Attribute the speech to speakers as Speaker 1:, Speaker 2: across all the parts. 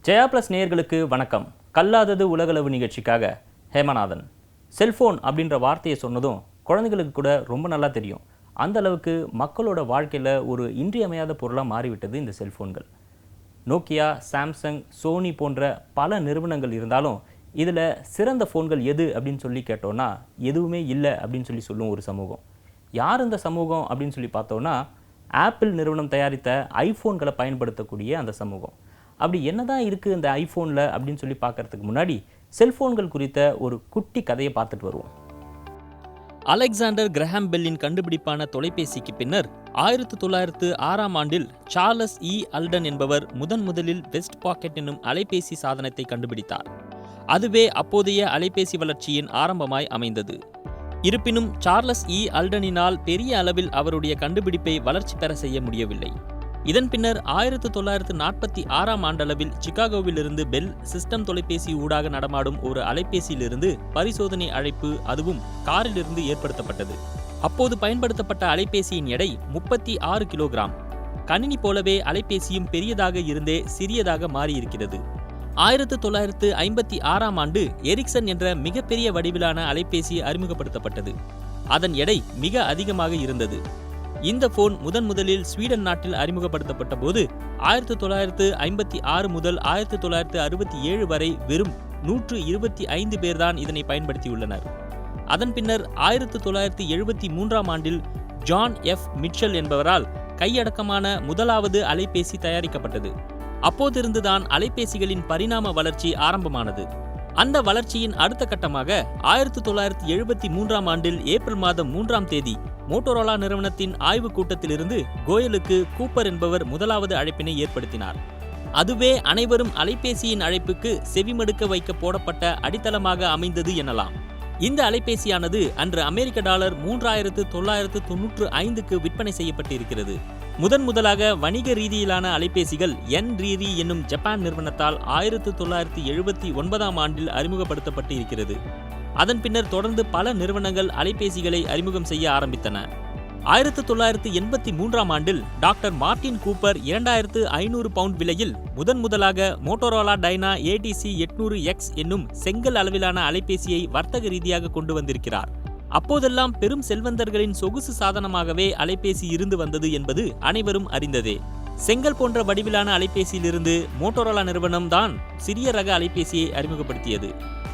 Speaker 1: Jaya plus நேயர்களுக்கு வணக்கம். கல்லாதது உலகளவு நிகழ்ச்சிக்காக ஹேமநாதன். செல்ஃபோன் அப்படின்ற வார்த்தையை சொன்னதும் குழந்தைகளுக்கு கூட ரொம்ப நல்லா தெரியும். அந்த அளவுக்கு மக்களோட வாழ்க்கையில் ஒரு இன்றியமையாத பொருளாக மாறிவிட்டது இந்த செல்ஃபோன்கள். நோக்கியா, சாம்சங், சோனி போன்ற பல நிறுவனங்கள் இருந்தாலும் இதில் சிறந்த ஃபோன்கள் எது அப்படின்னு சொல்லி கேட்டோன்னா எதுவுமே இல்லை அப்படின்னு சொல்லும் ஒரு சமூகம். யார் இந்த சமூகம் அப்படின்னு சொல்லி பார்த்தோன்னா, ஆப்பிள் நிறுவனம் தயாரித்த ஐஃபோன்களை பயன்படுத்தக்கூடிய அந்த சமூகம். அப்படி என்னதான் இருக்குது இந்த ஐஃபோனில் அப்படின்னு சொல்லி பார்க்கறதுக்கு முன்னாடி செல்ஃபோன்கள் குறித்த ஒரு குட்டி கதையை பார்த்துட்டு வருவோம்.
Speaker 2: அலெக்சாண்டர் கிரஹாம் பெல்லின் கண்டுபிடிப்பான தொலைபேசிக்கு பின்னர் 1906ஆம் ஆண்டில் சார்லஸ் இ அல்டன் என்பவர் முதலில் வெஸ்ட் பாக்கெட் என்னும் அலைபேசி சாதனத்தை கண்டுபிடித்தார். அதுவே அப்போதைய அலைபேசி வளர்ச்சியின் ஆரம்பமாய் அமைந்தது. இருப்பினும் சார்லஸ் இ அல்டனினால் பெரிய அளவில் அவருடைய கண்டுபிடிப்பை வளர்ச்சி பெற செய்ய முடியவில்லை. இதன் பின்னர் 1946ஆம் ஆண்டளவில் சிகாகோவிலிருந்து பெல் சிஸ்டம் தொலைபேசி ஊடாக நடமாடும் ஒரு அலைபேசியிலிருந்து பரிசோதனை அழைப்பு, அதுவும் காரிலிருந்து ஏற்படுத்தப்பட்டது. அப்போது பயன்படுத்தப்பட்ட அலைபேசியின் எடை 36 கிலோகிராம். கணினி போலவே அலைபேசியும் பெரியதாக இருந்தே சிறியதாக மாறியிருக்கிறது. 1956ஆம் ஆண்டு எரிக்சன் என்ற மிகப்பெரிய வடிவிலான அலைபேசி அறிமுகப்படுத்தப்பட்டது. அதன் எடை மிக அதிகமாக இருந்தது. இந்த போன் முதலில் ஸ்வீடன் நாட்டில் அறிமுகப்படுத்தப்பட்ட போது 1956 முதல் 1967 வரை வெறும் 125 பேர்தான் இதனை பயன்படுத்தியுள்ளனர். அதன் பின்னர் 1973ஆம் ஆண்டில் ஜான் எஃப் மிட்சல் என்பவரால் கையடக்கமான முதலாவது அலைபேசி தயாரிக்கப்பட்டது. அப்போதிருந்துதான் அலைபேசிகளின் பரிணாம வளர்ச்சி ஆரம்பமானது. அந்த வளர்ச்சியின் அடுத்த கட்டமாக 1973ஆம் ஆண்டில் ஏப்ரல் மாதம் 3ஆம் தேதி மோட்டோரோலா நிறுவனத்தின் ஆய்வு கூட்டத்திலிருந்து கோயலுக்கு கூப்பர் என்பவர் முதலாவது அழைப்பினை ஏற்படுத்தினார். அதுவே அனைவரும் அலைபேசியின் அழைப்புக்கு செவிமடுக்க வைக்க போடப்பட்ட அடித்தளமாக அமைந்தது எனலாம். இந்த அலைபேசியானது அன்று அமெரிக்க டாலர் 3995க்கு விற்பனை செய்யப்பட்டிருக்கிறது. முதலாக வணிக ரீதியிலான அலைபேசிகள் என்ரீரி என்னும் ஜப்பான் நிறுவனத்தால் 1979ஆம் ஆண்டில் அறிமுகப்படுத்தப்பட்டு இருக்கிறது. அதன் பின்னர் தொடர்ந்து பல நிறுவனங்கள் அலைபேசிகளை அறிமுகம் செய்ய ஆரம்பித்தன. 1983ஆம் ஆண்டில் டாக்டர் மார்டின் கூப்பர் 2500 பவுண்ட் விலையில் முதலாக மோட்டோரோலா டைனா ATC 800X என்னும் செங்கல் அளவிலான அலைபேசியை வர்த்தக ரீதியாக கொண்டு வந்திருக்கிறார். அப்போதெல்லாம் பெரும் செல்வந்தர்களின் சொகுசு சாதனமாகவே அலைபேசி இருந்து வந்தது என்பது அனைவரும் அறிந்ததே. செங்கல் போன்ற வடிவிலான அலைபேசியிலிருந்து மோட்டோரோலா நிறுவனம் தான் சிறிய ரக அலைபேசியை அறிமுகப்படுத்தியது.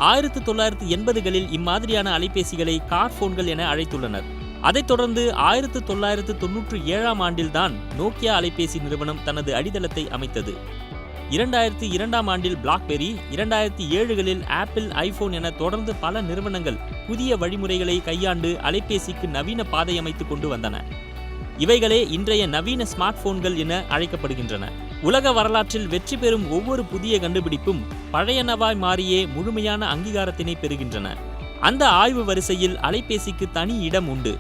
Speaker 2: 1980களில் இம்மாதிரியான அலைபேசிகளை கார் போன்கள் என அழைத்துள்ளனர். அதைத் தொடர்ந்து 1997ஆம் ஆண்டில்தான் நோக்கியா அலைபேசி நிறுவனம் தனது அடித்தளத்தை அமைத்தது. 2002ஆம் ஆண்டில் பிளாக்பெரி, 2007களில் ஆப்பிள், ஐபோன் என தொடர்ந்து பல நிறுவனங்கள் புதிய வழிமுறைகளை கையாண்டு அலைபேசிக்கு நவீன பாதை அமைத்துக் கொண்டு வந்தன. இவைகளே இன்றைய நவீன ஸ்மார்ட் போன்கள் என அழைக்கப்படுகின்றன. உலக வரலாற்றில் வெற்றி பெறும் ஒவ்வொரு புதிய கண்டுபிடிப்பும் பழையனவாய் மாறியே முழுமையான அங்கீகாரத்தினை பெறுகின்றன. அந்த ஆய்வு வரிசையில் அலைபேசிக்கு தனி இடம் உண்டு.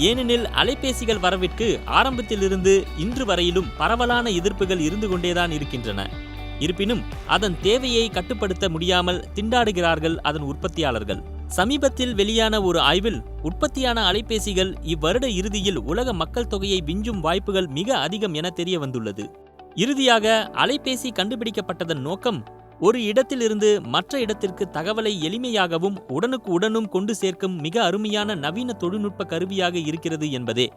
Speaker 2: ஏனெனில் அலைபேசிகள் வரவிற்கு ஆரம்பத்திலிருந்து இன்று வரையிலும் பரவலான எதிர்ப்புகள் இருந்து கொண்டேதான் இருக்கின்றன. இருப்பினும் அதன் தேவையை கட்டுப்படுத்த முடியாமல் திண்டாடுகிறார்கள் அதன் உற்பத்தியாளர்கள். சமீபத்தில் வெளியான ஒரு ஆய்வில் உற்பத்தியான அலைபேசிகள் இவ்வருட இறுதியில் உலக மக்கள் தொகையை விஞ்சும் வாய்ப்புகள் மிக அதிகம் என தெரிய வந்துள்ளது. இறுதியாக அலைபேசி கண்டுபிடிக்கப்பட்டதன் நோக்கம் ஒரு இடத்திலிருந்து மற்ற இடத்திற்கு தகவலை எளிமையாகவும் உடனுக்கு கொண்டு சேர்க்கும் மிக அருமையான நவீன தொழில்நுட்ப கருவியாக இருக்கிறது என்பதே.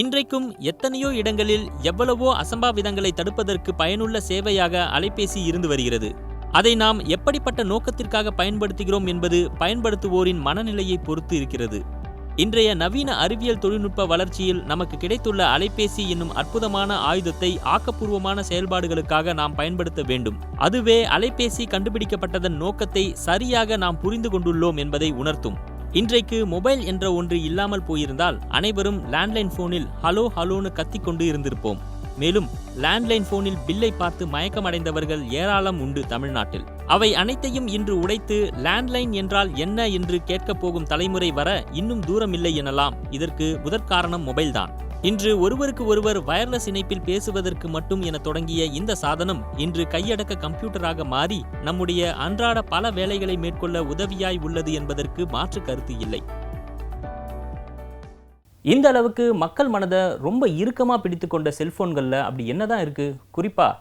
Speaker 2: இன்றைக்கும் எத்தனையோ இடங்களில் எவ்வளவோ அசம்பாவிதங்களை தடுப்பதற்கு பயனுள்ள சேவையாக அலைபேசி இருந்து வருகிறது. அதை நாம் எப்படிப்பட்ட நோக்கத்திற்காக பயன்படுத்துகிறோம் என்பது பயன்படுத்துவோரின் மனநிலையை பொறுத்து இருக்கிறது. இன்றைய நவீன அறிவியல் தொழில்நுட்ப வளர்ச்சியில் நமக்கு கிடைத்துள்ள அலைபேசி என்னும் அற்புதமான ஆயுதத்தை ஆக்கப்பூர்வமான செயல்பாடுகளுக்காக நாம் பயன்படுத்த வேண்டும். அதுவே அலைபேசி கண்டுபிடிக்கப்பட்டதன் நோக்கத்தை சரியாக நாம் புரிந்து கொண்டுள்ளோம் என்பதை உணர்த்தும். இன்றைக்கு மொபைல் என்ற ஒன்று இல்லாமல் போயிருந்தால் அனைவரும் லேண்ட்லைன் போனில் ஹலோன்னு கத்திக்கொண்டு இருந்திருப்போம். மேலும் லேண்ட்லைன் போனில் பில்லை பார்த்து மயக்கமடைந்தவர்கள் ஏராளம் உண்டு தமிழ்நாட்டில். அவை அனைத்தையும் இன்று உடைத்து லேண்ட்லைன் என்றால் என்ன என்று கேட்கப் போகும் தலைமுறை வர இன்னும் தூரமில்லை எனலாம். இதற்கு முதற்காரணம் மொபைல்தான். இன்று ஒருவருக்கு ஒருவர் வயர்லெஸ் இணைப்பில் பேசுவதற்கு மட்டும் என தொடங்கிய இந்த சாதனம் இன்று கையடக்க கம்ப்யூட்டராக மாறி நம்முடைய அன்றாட பல வேலைகளை மேற்கொள்ள உதவியாய் உள்ளது என்பதற்கு மாற்று கருத்து இல்லை.
Speaker 1: இந்த அளவுக்கு மக்கள் மனதை ரொம்ப இறுக்கமாக பிடித்து கொண்ட செல்ஃபோன்களில் அப்படி என்னதான் இருக்குது? குறிப்பாக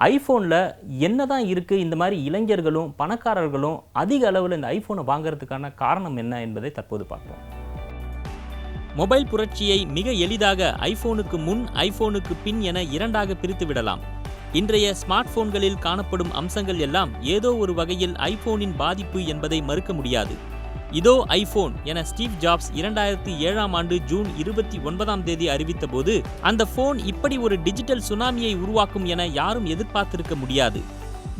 Speaker 1: ஐஃபோனில் என்ன தான் இருக்குது, இந்த மாதிரி இளைஞர்களும் பணக்காரர்களும் அதிக அளவில் இந்த ஐஃபோனை வாங்குறதுக்கான காரணம் என்ன என்பதை தற்போது பார்ப்போம்.
Speaker 2: மொபைல் புரட்சியை மிக எளிதாக ஐபோனுக்கு முன் ஐபோனுக்கு பின் என இரண்டாக பிரித்து விடலாம். இன்றைய ஸ்மார்ட் போன்களில் காணப்படும் அம்சங்கள் எல்லாம் ஏதோ ஒரு வகையில் ஐபோனின் பாதிப்பு என்பதை மறுக்க முடியாது. இதோ ஐபோன் என ஸ்டீவ் ஜாப்ஸ் 2007ஆம் ஆண்டு ஜூன் 29ஆம் தேதி அறிவித்த போது அந்த போன் இப்படி ஒரு டிஜிட்டல் சுனாமியை உருவாக்கும் என யாரும் எதிர்பார்த்திருக்க முடியாது.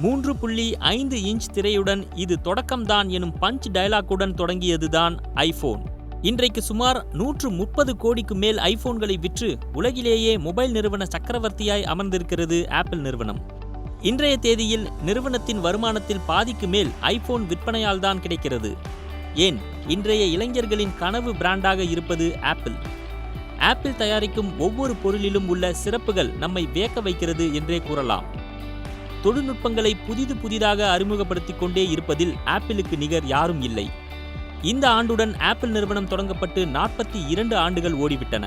Speaker 2: 3.5 இன்ச் திரையுடன் இது தொடக்கம்தான் எனும் பஞ்ச் டயலாக்குடன் தொடங்கியதுதான் ஐபோன். இன்றைக்கு சுமார் 130 கோடிக்கு மேல் ஐபோன்களை விற்று உலகிலேயே மொபைல் நிறுவன சக்கரவர்த்தியாய் அமர்ந்திருக்கிறது ஆப்பிள் நிறுவனம். இன்றைய தேதியில் நிறுவனத்தின் வருமானத்தில் பாதிக்கு மேல் ஐபோன் விற்பனையால் தான் கிடைக்கிறது. ஏன், இன்றைய இளைஞர்களின் கனவு பிராண்டாக இருப்பது ஆப்பிள். ஆப்பிள் தயாரிக்கும் ஒவ்வொரு பொருளிலும் உள்ள சிறப்புகள் நம்மை வியக்க வைக்கிறது என்றே கூறலாம். தொழில்நுட்பங்களை புதிதாக அறிமுகப்படுத்திக் கொண்டே இருப்பதில் ஆப்பிளுக்கு நிகர் யாரும் இல்லை. இந்த ஆண்டுடன் ஆப்பிள் நிறுவனம் தொடங்கப்பட்டு 42 ஆண்டுகள் ஓடிவிட்டன.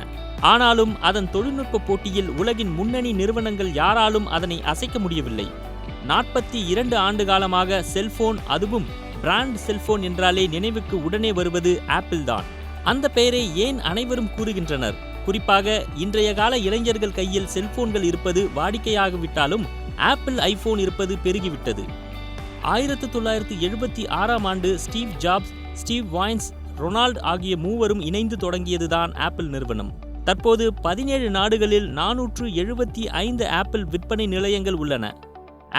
Speaker 2: ஆனாலும் அதன் தொழில்நுட்ப போட்டியில் உலகின் முன்னணி நிறுவனங்கள் யாராலும் அதனை அசைக்க முடியவில்லை. 42 ஆண்டு காலமாக செல்போன், அதுவும் பிராண்ட் செல்போன் என்றாலே நினைவுக்கு உடனே வருவது ஆப்பிள் தான். அந்த பெயரை ஏன் அனைவரும் கூறுகின்றனர்? குறிப்பாக இன்றைய கால இளைஞர்கள் கையில் செல்போன்கள் இருப்பது வாடிக்கையாகிவிட்டாலும் ஆப்பிள் ஐபோன் இருப்பது பெருகிவிட்டது. 1976ஆம் ஆண்டு ஸ்டீவ் ஜாப்ஸ், ஸ்டீவ் வாய்ன்ஸ், ரொனால்ட் ஆகிய மூவரும் இணைந்து தொடங்கியதுதான் ஆப்பிள் நிறுவனம். தற்போது 17 நாடுகளில் 475 ஆப்பிள் விற்பனை நிலையங்கள் உள்ளன.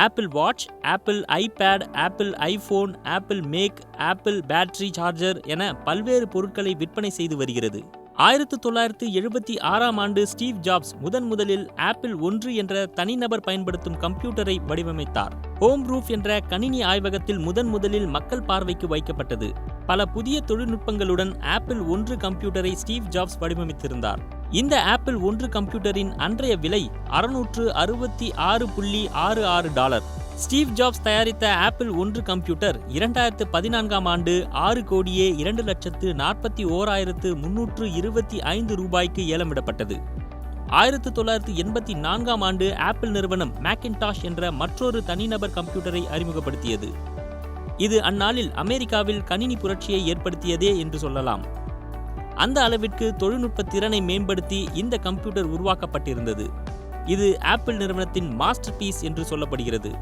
Speaker 2: Apple watch, apple iPad, apple iPhone, Apple Mac, apple battery charger என பல்வேறு பொருட்களை விற்பனை செய்து வருகிறது. 1976ஆம் ஆண்டு ஸ்டீவ் ஜாப்ஸ் முதலில் ஆப்பிள் 1 என்ற தனிநபர் பயன்படுத்தும் கம்ப்யூட்டரை வடிவமைத்தார். ஹோம் ரூஃப் என்ற கணினி ஆய்வகத்தில் முதலில் மக்கள் பார்வைக்கு வைக்கப்பட்டது. பல புதிய தொழில்நுட்பங்களுடன் ஆப்பிள் 1 கம்ப்யூட்டரை ஸ்டீவ் ஜாப்ஸ் வடிவமைத்திருந்தார். இந்த ஆப்பிள் 1 கம்ப்யூட்டரின் அன்றைய விலை $666.66. ஸ்டீவ் ஜாப்ஸ் தயாரித்த ஆப்பிள் 1 கம்ப்யூட்டர் 2014ஆம் ஆண்டு 6,02,41,325 ரூபாய்க்கு ஏலமிடப்பட்டது. 1984ஆம் ஆண்டு ஆப்பிள் நிறுவனம் மேக்கின்டாஷ் என்ற மற்றொரு தனிநபர் கம்ப்யூட்டரை அறிமுகப்படுத்தியது. இது அந்நாளில் அமெரிக்காவில் கணினி புரட்சியை ஏற்படுத்தியதே என்று சொல்லலாம். அந்த அளவிற்கு தொழில்நுட்ப திறனை மேம்படுத்தி இந்த கம்ப்யூட்டர் உருவாக்கப்பட்டிருந்தது. இது ஆப்பிள் நிறுவனத்தின் மாஸ்டர் பீஸ் என்று சொல்லப்படுகிறது.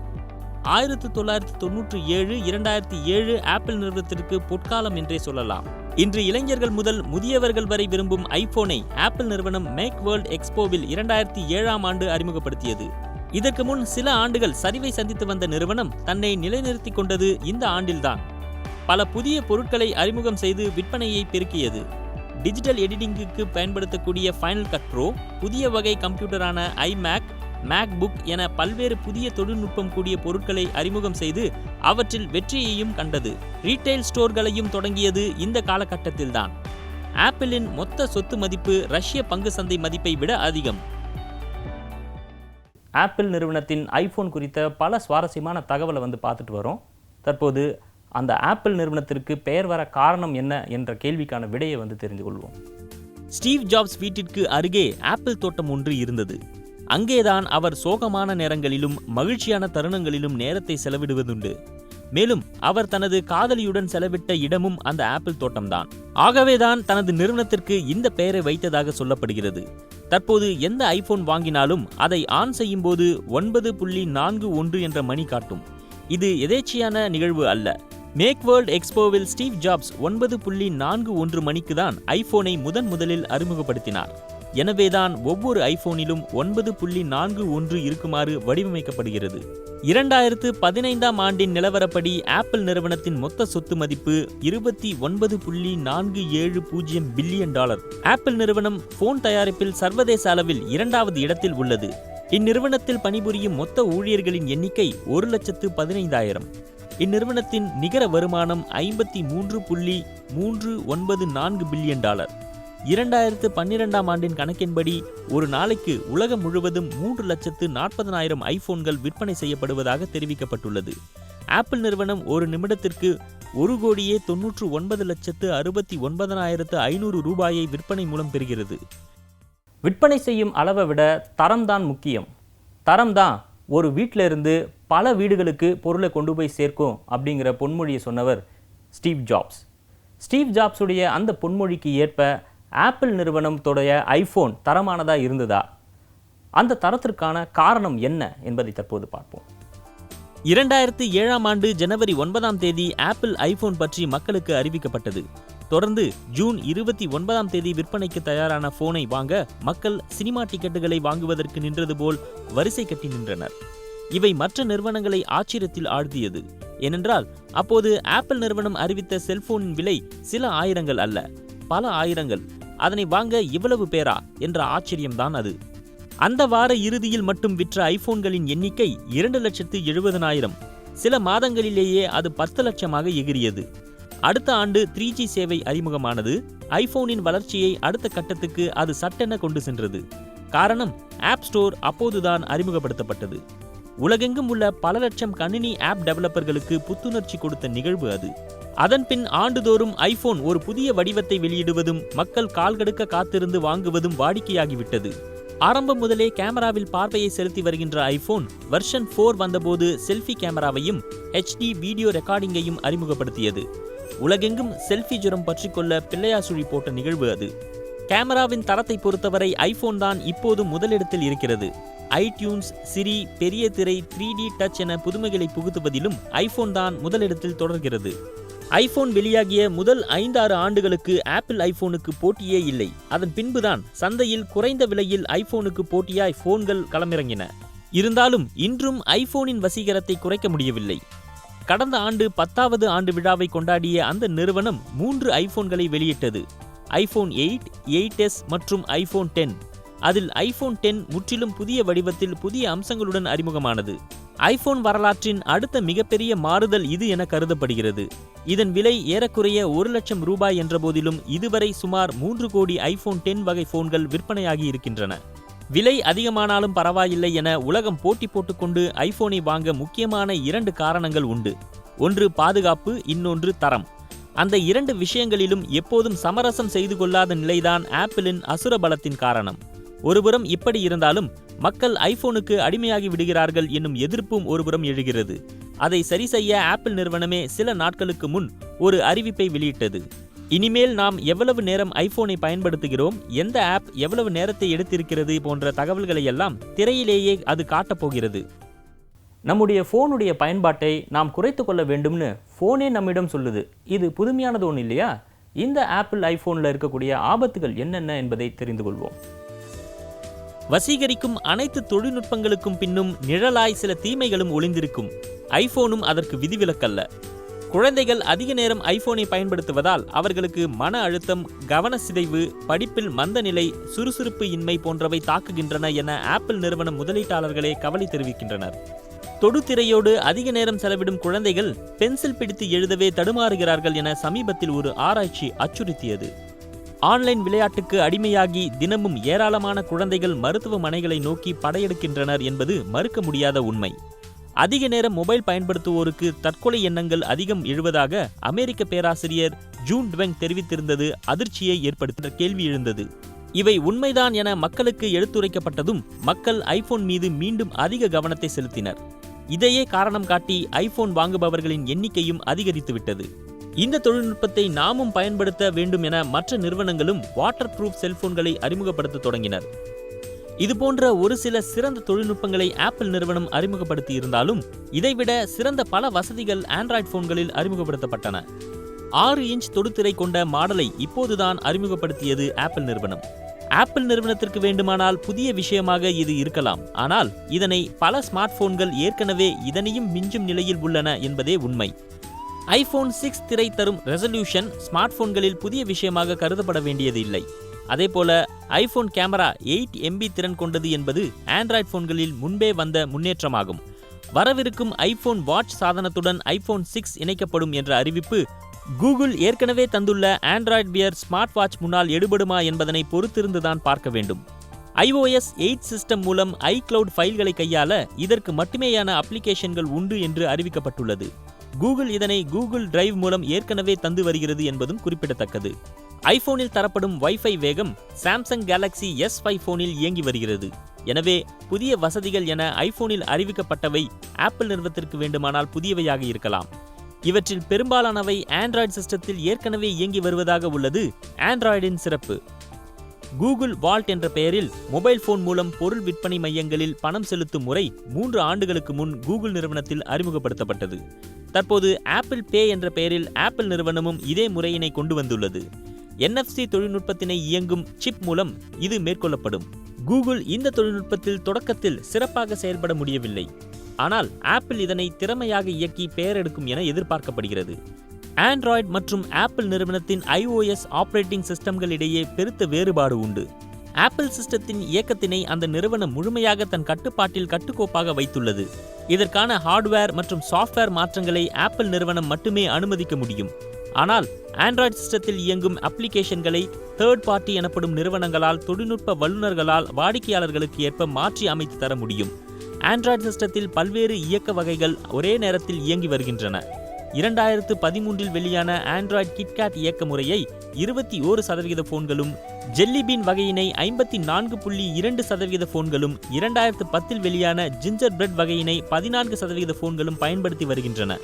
Speaker 2: 1997, 2007 ஆப்பிள் நிறுவனத்திற்கு பொற்காலம் என்றே சொல்லலாம். இன்று இளைஞர்கள் முதல் முதியவர்கள் வரை விரும்பும் ஐபோனை ஆப்பிள் நிறுவனம் மேக் வேர்ல்ட் எக்ஸ்போவில் 2007ஆம் ஆண்டு அறிமுகப்படுத்தியது. இதற்கு முன் சில ஆண்டுகள் சரிவை சந்தித்து வந்த நிறுவனம் தன்னை நிலைநிறுத்திக் கொண்டது இந்த ஆண்டில்தான். பல புதிய பொருட்களை அறிமுகம் செய்து விற்பனையை பெருக்கியது. டிஜிட்டல் எடிட்டிங்குக்கு பயன்படுத்தக்கூடிய ஃபைனல் கட் ப்ரோ, புதிய வகை கம்ப்யூட்டரான ஐமேக், மேக்புக் என பல்வேறு புதிய தொழில்நுட்பம் கூடிய பொருட்களை அறிமுகம் செய்து அவற்றில் வெற்றியையும் கண்டது. ரீட்டைல் ஸ்டோர்களையும் தொடங்கியது இந்த காலகட்டத்தில்தான். ஆப்பிளின் மொத்த சொத்து மதிப்பு ரஷ்ய பங்கு சந்தை மதிப்பை விட அதிகம்.
Speaker 1: ஆப்பிள் நிறுவனத்தின் ஐபோன் குறித்த பல சுவாரஸ்யமான தகவலை பார்த்துட்டு வரோம். தற்போது அந்த ஆப்பிள் நிறுவனத்திற்கு பெயர் வர காரணம் என்ன என்ற கேள்விக்கான விடையை தெரிந்து கொள்வோம்.
Speaker 2: ஸ்டீவ் ஜாப்ஸ் வீட்டிற்கு அருகே ஆப்பிள் தோட்டம் ஒன்று இருந்தது. அங்கேதான் அவர் சோகமான நேரங்களிலும் மகிழ்ச்சியான தருணங்களிலும் நேரத்தை செலவிடுவதுண்டு. மேலும் அவர் தனது காதலியுடன் செலவிட்ட இடமும் அந்த ஆப்பிள் தோட்டம்தான். ஆகவேதான் தனது நிறுவனத்திற்கு இந்த பெயரை வைத்ததாக சொல்லப்படுகிறது. தற்போது எந்த ஐபோன் வாங்கினாலும் அதை ஆன் செய்யும் போது 9.41 என்ற மணி காட்டும். இது எதேச்சியான நிகழ்வு அல்ல. மேக் வேர்ல்ட் எக்ஸ்போவில் ஸ்டீவ் ஜாப்ஸ் 9.41 மணிக்கு தான் ஐபோனை முதலில் அறிமுகப்படுத்தினார். எனவேதான் ஒவ்வொரு ஐபோனிலும் 9.41 இருக்குமாறு வடிவமைக்கப்படுகிறது. 2015ஆம் ஆண்டின் நிலவரப்படி ஆப்பிள் நிறுவனத்தின் மொத்த சொத்து மதிப்பு $29.470 பில்லியன். ஆப்பிள் நிறுவனம் போன் தயாரிப்பில் சர்வதேச அளவில் 2வது இடத்தில் உள்ளது. இந்நிறுவனத்தில் பணிபுரியும் மொத்த ஊழியர்களின் எண்ணிக்கை 1,15,000. இந்நிறுவனத்தின் நிகர வருமானம் $53.394 பில்லியன். 2012ஆம் ஆண்டின் கணக்கின்படி ஒரு நாளைக்கு உலகம் முழுவதும் 3,40,000 ஐபோன்கள் விற்பனை செய்யப்படுவதாக தெரிவிக்கப்பட்டுள்ளது. ஆப்பிள் நிறுவனம் ஒரு நிமிடத்திற்கு 1,99,69,500 ரூபாயை விற்பனை மூலம் பெறுகிறது.
Speaker 1: விற்பனை செய்யும் அளவை விட தரம்தான் முக்கியம். தரம்தான் ஒரு வீட்டில் இருந்து பல வீடுகளுக்கு பொருளை கொண்டு போய் சேர்க்கும் அப்படிங்கிற பொன்மொழியை சொன்னவர் ஸ்டீவ் ஜாப்ஸ். ஸ்டீவ் ஜாப்ஸுடைய அந்த பொன்மொழிக்கு ஏற்ப ஆப்பிள் நிறுவனத்துடைய ஐஃபோன் தரமானதாக இருந்ததா? அந்த தரத்திற்கான காரணம் என்ன என்பதை தற்போது பார்ப்போம்.
Speaker 2: 2007ஆம் ஆண்டு ஜனவரி 9ஆம் தேதி ஆப்பிள் ஐபோன் பற்றி மக்களுக்கு அறிவிக்கப்பட்டது. தொடர்ந்து ஜூன் 29ஆம் தேதி விற்பனைக்கு தயாரான போனை வாங்க மக்கள் சினிமா டிக்கெட்டுகளை வாங்குவதற்கு நின்றது போல் வரிசை கட்டி நின்றனர். இவை மற்ற நிறுவனங்களை ஆச்சரியத்தில் ஆழ்த்தியது. ஏனென்றால் அப்போது ஆப்பிள் நிறுவனம் அறிவித்த செல்போனின் விலை சில ஆயிரங்கள் அல்ல, பல ஆயிரங்கள். அதனை வாங்க இவ்வளவு பேரா என்ற ஆச்சரியம்தான் அது. அந்த வார இறுதியில் மட்டும் விற்ற ஐபோன்களின் எண்ணிக்கை 2,70,000. சில மாதங்களிலேயே அது 10 லட்சமாக எகிரியது. அடுத்த ஆண்டு 3G சேவை அறிமுகமானது. ஐபோனின் வளர்ச்சியை அடுத்த கட்டத்துக்கு அது சட்டென கொண்டு சென்றது. காரணம், ஆப் ஸ்டோர் அப்போதுதான் அறிமுகப்படுத்தப்பட்டது. உலகெங்கும் உள்ள பல லட்சம் கணினி ஆப் டெவலப்பர்களுக்கு புத்துணர்ச்சி கொடுத்த நிகழ்வு அது. அதன்பின் ஆண்டுதோறும் ஐபோன் ஒரு புதிய வடிவத்தை வெளியிடுவதும் மக்கள் கால்கடுக்க காத்திருந்து வாங்குவதும் வாடிக்கையாகிவிட்டது. ஆரம்பம் முதலே கேமராவில் பார்வையை செலுத்தி வருகின்ற ஐபோன் வெர்ஷன் 4 வந்தபோது செல்ஃபி கேமராவையும் HD வீடியோ ரெக்கார்டிங்கையும் அறிமுகப்படுத்தியது. உலகெங்கும் செல்ஃபி ஜுரம் பற்றிக்கொள்ள பிள்ளையாசுழி போட்ட நிகழ்வு அது. கேமராவின் தரத்தை பொறுத்தவரை ஐபோன் தான் இப்போதும் முதலிடத்தில் இருக்கிறது. ஐடியூன்ஸ், சிரி, பெரிய திரை, 3D டச் என புதுமைகளை புகுத்துவதிலும் ஐபோன் தான் முதலிடத்தில் தொடர்கிறது. ஐபோன் வெளியாகிய முதல் 5-6 ஆண்டுகளுக்கு ஆப்பிள் ஐபோனுக்கு போட்டியே இல்லை. அதன் பின்புதான் சந்தையில் குறைந்த விலையில் ஐபோனுக்கு போட்டியாய் போன்கள் களமிறங்கின. இருந்தாலும் இன்றும் ஐபோனின் வசீகரத்தை குறைக்க முடியவில்லை. கடந்த ஆண்டு 10வது ஆண்டு விழாவை கொண்டாடிய அந்த நிறுவனம் 3 ஐபோன்களை வெளியிட்டது. ஐபோன் 8, 8s மற்றும் ஐபோன் 10. அதில் ஐபோன் 10 முற்றிலும் புதிய வடிவத்தில் புதிய அம்சங்களுடன் அறிமுகமானது. ஐபோன் வரலாற்றின் அடுத்த மிகப்பெரிய மாறுதல் இது என கருதப்படுகிறது. இதன் விலை ஏறக்குறைய 1 லட்சம் ரூபாய் என்ற போதிலும் இதுவரை சுமார் 3 கோடி ஐபோன் 10 வகை போன்கள் விற்பனையாகி இருக்கின்றன. விலை அதிகமானாலும் பரவாயில்லை என உலகம் போட்டி போட்டுக்கொண்டு ஐபோனை வாங்க முக்கியமான 2 காரணங்கள் உண்டு. ஒன்று பாதுகாப்பு, இன்னொன்று தரம். அந்த 2 விஷயங்களிலும் எப்போதும் சமரசம் செய்து கொள்ளாத நிலைதான் ஆப்பிளின் அசுர பலத்தின் காரணம். ஒருபுறம் இப்படி இருந்தாலும் மக்கள் ஐபோனுக்கு அடிமையாகி விடுகிறார்கள் என்னும் எதிர்ப்பும் ஒருபுறம் எழுகிறது. அதை சரி செய்ய ஆப்பிள் நிறுவனமே சில நாட்களுக்கு முன் ஒரு அறிவிப்பை வெளியிட்டது. இனிமேல் நாம் எவ்வளவு நேரம் ஐபோனை பயன்படுத்துகிறோம், எந்த ஆப் எவ்வளவு நேரத்தை எடுத்திருக்கிறது போன்ற தகவல்களை எல்லாம் திரையிலேயே அது காட்டப்போகிறது.
Speaker 1: நம்முடைய ஃபோனுடைய பயன்பாட்டை நாம் குறைத்து கொள்ள வேண்டும்னு ஃபோனே நம்மிடம் சொல்லுது. இது புதுமையானது ஒன்று இல்லையா? இந்த ஆப்பிள் ஐபோனில் இருக்கக்கூடிய ஆபத்துகள் என்னென்ன என்பதை தெரிந்து கொள்வோம்.
Speaker 2: வசீகரிக்கும் அனைத்து தொழில்நுட்பங்களுக்கும் பின்னும் நிழலாய் சில தீமைகளும் ஒளிந்திருக்கும். ஐபோனும் அதற்கு விதிவிலக்கல்ல. குழந்தைகள் அதிக நேரம் ஐபோனை பயன்படுத்துவதால் அவர்களுக்கு மன அழுத்தம், கவன சிதைவு, படிப்பில் மந்தநிலை, சுறுசுறுப்பு இன்மை போன்றவை தாக்குகின்றன என ஆப்பிள் நிறுவன முதலீட்டாளர்களே கவலை தெரிவிக்கின்றனர். தொடுதிரையோடு அதிக நேரம் செலவிடும் குழந்தைகள் பென்சில் பிடித்து எழுதவே தடுமாறுகிறார்கள் என சமீபத்தில் ஒரு ஆராய்ச்சி அச்சுறுத்தியது. ஆன்லைன் விளையாட்டுக்கு அடிமையாகி தினமும் ஏராளமான குழந்தைகள் மருத்துவமனைகளை நோக்கி படையெடுக்கின்றனர் என்பது மறுக்க முடியாத உண்மை. அதிக நேரம் மொபைல் பயன்படுத்துவோருக்கு தற்கொலை எண்ணங்கள் அதிகம் எழுவதாக அமெரிக்க பேராசிரியர் ஜூன் டுவெங் தெரிவித்திருந்தது அதிர்ச்சியை ஏற்படுத்த கேள்வி எழுந்தது. இவை உண்மைதான் என மக்களுக்கு எடுத்துரைக்கப்பட்டதும் மக்கள் ஐபோன் மீது மீண்டும் அதிக கவனத்தை செலுத்தினர். இதையே காரணம் காட்டி ஐபோன் வாங்குபவர்களின் எண்ணிக்கையும் அதிகரித்துவிட்டது. இந்த தொழில்நுட்பத்தை நாமும் பயன்படுத்த வேண்டும் என மற்ற நிறுவனங்களும் வாட்டர் ப்ரூஃப் செல்போன்களை அறிமுகப்படுத்த தொடங்கினர். இதுபோன்ற ஒரு சில சிறந்த தொழில்நுட்பங்களை ஆப்பிள் நிறுவனம் அறிமுகப்படுத்தி இருந்தாலும் இதைவிட சிறந்த பல வசதிகள் ஆண்ட்ராய்டு போன்களில் அறிமுகப்படுத்தப்பட்டன. 6 இன்ச் தொடுதிரை கொண்ட மாடலை இப்போதுதான் அறிமுகப்படுத்தியது ஆப்பிள் நிறுவனம். ஆப்பிள் நிறுவனத்திற்கு வேண்டுமானால் புதிய விஷயமாக இது இருக்கலாம். ஆனால் இதனை பல ஸ்மார்ட் போன்கள் ஏற்கனவே இதனையும் மிஞ்சும் நிலையில் உள்ளன என்பதே உண்மை. ஐபோன் 6 திரை தரும் ரெசல்யூஷன் ஸ்மார்ட் போன்களில் புதிய விஷயமாக கருதப்பட வேண்டியது இல்லை. அதேபோல ஐபோன் கேமரா 8 MB திறன் கொண்டது என்பது ஆண்ட்ராய்டு போன்களில் முன்பே வந்த முன்னேற்றமாகும். வரவிருக்கும் ஐபோன் வாட்ச் சாதனத்துடன் ஐபோன் 6 இணைக்கப்படும் என்ற அறிவிப்பு கூகுள் ஏற்கனவே தந்துள்ள ஆண்ட்ராய்டு வியர் ஸ்மார்ட் வாட்ச் முன்னால் எடுபடுமா என்பதனை பொறுத்திருந்துதான் பார்க்க வேண்டும். iOS 8 சிஸ்டம் மூலம் iCloud ஃபைல்களை கையாள இதற்கு மட்டுமேயான அப்ளிகேஷன்கள் உண்டு என்று அறிவிக்கப்பட்டுள்ளது. கூகுள் இதனை கூகுள் டிரைவ் மூலம் ஏற்கனவே தந்து வருகிறது என்பதும் குறிப்பிடத்தக்கது. ஐபோனில் தரப்படும் வைஃபை வேகம் சாம்சங் கேலக்ஸி S5 போனில் இயங்கி வருகிறது. எனவே புதிய வசதிகள் என ஐபோனில் அறிவிக்கப்பட்டவை ஆப்பிள் நிறுவனத்திற்கு வேண்டுமானால் புதியவையாக இருக்கலாம். இவற்றில் பெரும்பாலானவை ஆண்ட்ராய்டு சிஸ்டத்தில் ஏற்கனவே இயங்கி வருவதாக உள்ளது ஆண்ட்ராய்டின் சிறப்பு. கூகுள் வால்ட் என்ற பெயரில் மொபைல் போன் மூலம் பொருள் விற்பனை மையங்களில் பணம் செலுத்தும் முறை 3 ஆண்டுகளுக்கு முன் கூகுள் நிறுவனத்தில் அறிமுகப்படுத்தப்பட்டது. தற்போது ஆப்பிள் பே என்ற பெயரில் ஆப்பிள் நிறுவனமும் இதே முறையினை கொண்டு வந்துள்ளது. NFC தொழில்நுட்பத்தினை இயங்கும் சிப் மூலம் இது மேற்கொள்ளப்படும். கூகுள் இந்த தொழில்நுட்பத்தில் தொடக்கத்தில் சிறப்பாக செயல்பட முடியவில்லை. ஆனால் ஆப்பிள் இதனை திறமையாக இயக்கி பெயரெடுக்கும் என எதிர்பார்க்கப்படுகிறது. ஆண்ட்ராய்டு மற்றும் ஆப்பிள் நிறுவனத்தின் iOS ஆபரேட்டிங் சிஸ்டம்களிடையே பெருத்த வேறுபாடு உண்டு. ஆப்பிள் சிஸ்டத்தின் இயக்கத்தினை அந்த நிறுவனம் முழுமையாக தன் கட்டுப்பாட்டில் கட்டுக்கோப்பாக வைத்துள்ளது. இதற்கான ஹார்ட்வேர் மற்றும் சாஃப்ட்வேர் மாற்றங்களை ஆப்பிள் நிறுவனம் மட்டுமே அனுமதிக்க முடியும். ஆனால் ஆண்ட்ராய்டு சிஸ்டத்தில் இயங்கும் அப்ளிகேஷன்களை தேர்ட் பார்ட்டி எனப்படும் நிறுவனங்களால் தொழில்நுட்ப வல்லுநர்களால் வாடிக்கையாளர்களுக்கு ஏற்ப மாற்றி அமைத்து தர முடியும். ஆண்ட்ராய்டு சிஸ்டத்தில் பல்வேறு இயக்க வகைகள் ஒரே நேரத்தில் இயங்கி வருகின்றன. 2013இல் வெளியான ஆண்ட்ராய்டு கிட்கேட் இயக்க முறையை 21% போன்களும், ஜெல்லிபீன் வகையினை 54.2% போன்களும், 2010இல் வெளியான ஜிஞ்சர் பிரெட் வகையினை 14% போன்களும் பயன்படுத்தி வருகின்றன.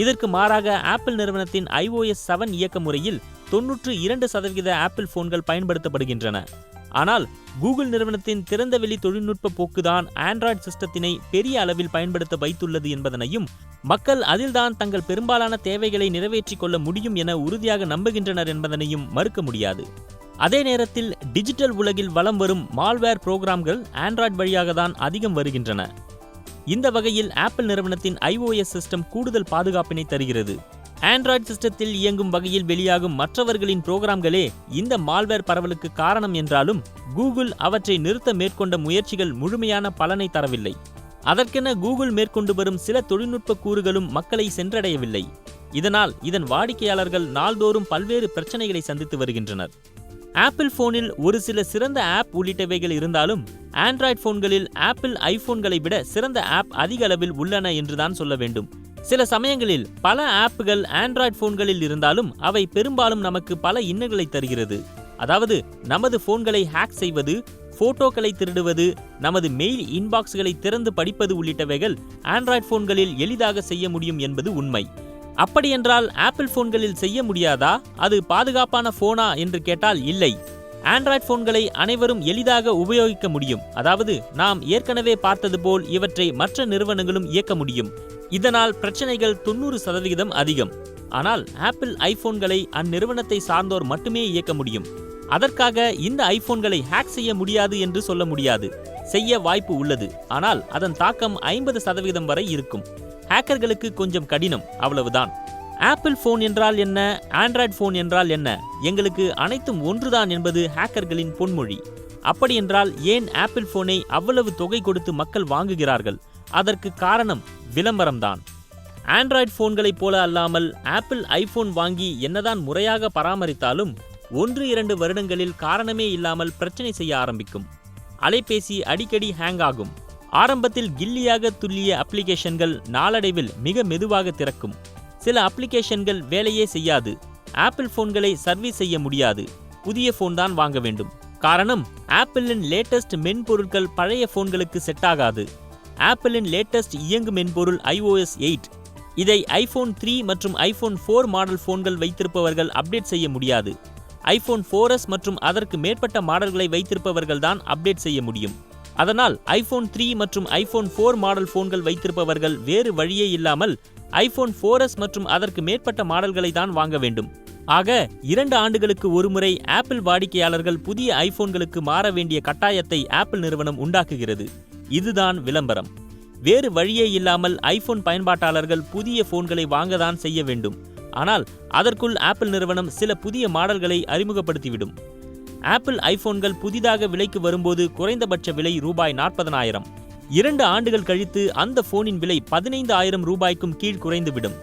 Speaker 2: இதற்கு மாறாக ஆப்பிள் நிறுவனத்தின் iOS 7 இயக்க முறையில் 92% ஆப்பிள் போன்கள் பயன்படுத்தப்படுகின்றன. ஆனால் கூகுள் நிறுவனத்தின் திறந்தவெளி தொழில்நுட்ப போக்குதான் ஆண்ட்ராய்டு சிஸ்டத்தினை பெரிய அளவில் பயன்படுத்த வைத்துள்ளது என்பதனையும், மக்கள் அதில்தான் தங்கள் பெரும்பாலான தேவைகளை நிறைவேற்றிக் கொள்ள முடியும் என உறுதியாக நம்புகின்றனர் என்பதனையும் மறுக்க முடியாது. அதே நேரத்தில் டிஜிட்டல் உலகில் வலம் வரும் மால்வேர் புரோகிராம்கள் ஆண்ட்ராய்டு வழியாக தான் அதிகம் வருகின்றன. இந்த வகையில் ஆப்பிள் நிறுவனத்தின் iOS சிஸ்டம் கூடுதல் பாதுகாப்பினை தருகிறது. ஆண்ட்ராய்டு சிஸ்டத்தில் இயங்கும் வகையில் வெளியாகும் மற்றவர்களின் புரோகிராம்களே இந்த மால்வேர் பரவலுக்கு காரணம் என்றாலும் கூகுள் அவற்றை நிறுத்த மேற்கொண்ட முயற்சிகள் முழுமையான பலனை தரவில்லை. அதற்கென கூகுள் மேற்கொண்டு வரும் சில தொழில்நுட்ப கூறுகளும் மக்களை சென்றடையவில்லை. இதனால் இதன் வாடிக்கையாளர்கள் நாள்தோறும் பல்வேறு பிரச்சனைகளை சந்தித்து வருகின்றனர். ஆப்பிள் போனில் ஒரு சில சிறந்த ஆப் உள்ளிட்டவைகள் இருந்தாலும் ஆண்ட்ராய்டு போன்களில் ஆப்பிள் ஐபோன்களை விட சிறந்த ஆப் அதிக அளவில் உள்ளன என்றுதான் சொல்ல வேண்டும். சில சமயங்களில் பல ஆப்புகள் ஆண்ட்ராய்டு போன்களில் இருந்தாலும் அவை பெரும்பாலும் நமக்கு பல இன்னல்களை தருகிறது. அதாவது நமது போன்களை ஹேக் செய்வது, போட்டோக்களை திருடுவது, நமது மெயில் இன்பாக்ஸ்களை திறந்து படிப்பது உள்ளிட்டவைகள் ஆண்ட்ராய்டு போன்களில் எளிதாக செய்ய முடியும் என்பது உண்மை. அப்படியென்றால் ஆப்பிள் போன்களில் செய்ய முடியாதா? அது பாதுகாப்பான போனா என்று கேட்டால் இல்லை. ஆண்ட்ராய்டு போன்களை அனைவரும் எளிதாக உபயோகிக்க முடியும். அதாவது நாம் ஏற்கனவே பார்த்தது போல் இவற்றை மற்ற நிறுவனங்களும் இயக்க முடியும். இதனால் பிரச்சனைகள் 90% அதிகம். ஆனால் ஆப்பிள் ஐபோன்களை அந்நிறுவனத்தை சார்ந்தோர் மட்டுமே இயக்க முடியும். அதற்காக இந்த ஐபோன்களை ஹேக் செய்ய முடியாது என்று சொல்ல முடியாது. செய்ய வாய்ப்பு உள்ளது. ஆனால் அதன் தாக்கம் 50% வரை இருக்கும். ஹேக்கர்களுக்கு கொஞ்சம் கடினம், அவ்வளவுதான். ஆப்பிள் போன் என்றால் என்ன, ஆண்ட்ராய்டு போன் என்றால் என்ன, எங்களுக்கு அனைத்தும் ஒன்றுதான் என்பது ஹேக்கர்களின் பொன்மொழி. அப்படி என்றால் ஏன் ஆப்பிள் போனை அவ்வளவு தொகை கொடுத்து மக்கள் வாங்குகிறார்கள்? அதற்கு காரணம் விளம்பரம்தான். ஆண்ட்ராய்டு போன்களைப் போல அல்லாமல் ஆப்பிள் ஐபோன் வாங்கி என்னதான் முறையாக பராமரித்தாலும் 1-2 வருடங்களில் காரணமே இல்லாமல் பிரச்சனை செய்ய ஆரம்பிக்கும். அலைபேசி அடிக்கடி ஹேங் ஆகும். ஆரம்பத்தில் கில்லியாக துல்லிய அப்ளிகேஷன்கள் நாளடைவில் மிக மெதுவாக திறக்கும். சில அப்ளிகேஷன்கள் வேலையே செய்யாது. ஆப்பிள் போன்களை சர்வீஸ் செய்ய முடியாது. புதிய போன் தான் வாங்க வேண்டும். காரணம், ஆப்பிளின் லேட்டஸ்ட் மென்பொருட்கள் பழைய போன்களுக்கு செட் ஆகாது. ஆப்பிளின் லேட்டஸ்ட் இயங்கு மென்பொருள் iOS 8. இதை iPhone 3 மற்றும் iPhone 4 மாடல் போன்கள் வைத்திருப்பவர்கள் அப்டேட் செய்ய முடியாது. iPhone 4S மற்றும் அதற்கு மேற்பட்ட மாடல்களை வைத்திருப்பவர்கள் தான் அப்டேட் செய்ய முடியும். அதனால் iPhone 3 மற்றும் iPhone 4 மாடல் போன்கள் வைத்திருப்பவர்கள் வேறு வழியே இல்லாமல் iPhone 4S மற்றும் அதற்கு மேற்பட்ட மாடல்களை தான் வாங்க வேண்டும். ஆக 2 ஆண்டுகளுக்கு ஒருமுறை ஆப்பிள் வாடிக்கையாளர்கள் புதிய ஐபோன்களுக்கு மாற வேண்டிய கட்டாயத்தை ஆப்பிள் நிறுவனம் உண்டாக்குகிறது. இதுதான் விளம்பரம். வேறு வழியே இல்லாமல் ஐபோன் பயன்பாட்டாளர்கள் புதிய போன்களை வாங்கதான் செய்ய வேண்டும். ஆனால் அதற்குள் ஆப்பிள் நிறுவனம் சில புதிய மாடல்களை அறிமுகப்படுத்திவிடும். ஆப்பிள் ஐபோன்கள் புதிதாக விலைக்கு வரும்போது குறைந்தபட்ச விலை ரூபாய் 40,000. 2 ஆண்டுகள் கழித்து அந்த போனின் விலை 15,000 ரூபாய்க்கும் கீழ் குறைந்துவிடும்.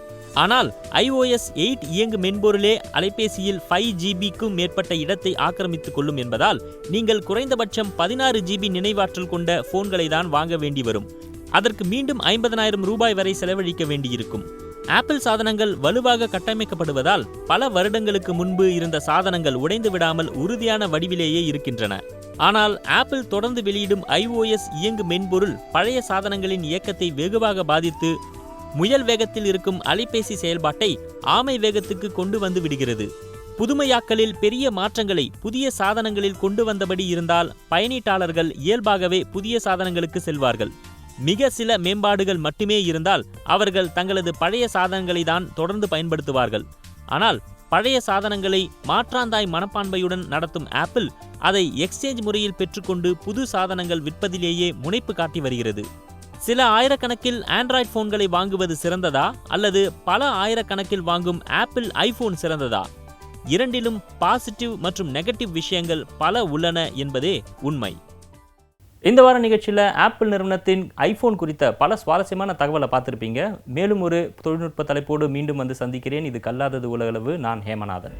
Speaker 2: ஆனால் iOS 8 இயங்கு மென்பொருளே அலைபேசியில் 5GBக்கும் மேற்பட்ட இடத்தை ஆக்கிரமித்துக் கொள்ளும் என்பதால் நீங்கள் குறைந்தபட்சம் 16GB நினைவாற்றல் கொண்ட போன்களை தான் வாங்க வேண்டி வரும். அதற்கு மீண்டும் 50,000 ரூபாய் வரை செலவழிக்க வேண்டியிருக்கும். ஆப்பிள் சாதனங்கள் வலுவாக கட்டமைக்கப்படுவதால் பல வருடங்களுக்கு முன்பு இருந்த சாதனங்கள் உடைந்து விடாமல் உறுதியான வடிவிலேயே இருக்கின்றன. ஆனால் ஆப்பிள் தொடர்ந்து வெளியிடும் iOS இயங்கு மென்பொருள் பழைய சாதனங்களின் இயக்கத்தை வெகுவாக பாதித்து முயல் வேகத்தில் இருக்கும் அலைபேசி செயல்பாட்டை ஆமை வேகத்துக்கு கொண்டு வந்து விடுகிறது. புதுமையாக்கலில் பெரிய மாற்றங்களை புதிய சாதனங்களில் கொண்டு வந்தபடி இருந்தால் பயனீட்டாளர்கள் இயல்பாகவே புதிய சாதனங்களுக்கு செல்வார்கள். மிக சில மேம்பாடுகள் மட்டுமே இருந்தால் அவர்கள் தங்களது பழைய சாதனங்களை தான் தொடர்ந்து பயன்படுத்துவார்கள். ஆனால் பழைய சாதனங்களை மாற்றாந்தாய் மனப்பான்மையுடன் நடத்தும் ஆப்பிள் அதை எக்ஸ்சேஞ்ச் முறையில் பெற்றுக்கொண்டு புது சாதனங்கள் விற்பதிலேயே முனைப்பு காட்டி வருகிறது. சில ஆயிரக்கணக்கில் ஆண்ட்ராய்டு போன்களை வாங்குவது சிறந்ததா அல்லது பல ஆயிரக்கணக்கில் வாங்கும் ஆப்பிள் ஐபோன் சிறந்ததா? இரண்டிலும் பாசிட்டிவ் மற்றும் நெகட்டிவ் விஷயங்கள் பல உள்ளன என்பதே உண்மை.
Speaker 1: இந்த வார நிகழ்ச்சியில் ஆப்பிள் நிறுவனத்தின் ஐபோன் குறித்த பல சுவாரஸ்யமான தகவலை பார்த்துருப்பீங்க. மேலும் ஒரு தொழில்நுட்ப தலைப்போடு மீண்டும் வந்து சந்திக்கிறேன். இது கல்லாதது உலகளவு. நான் ஹேமநாதன்.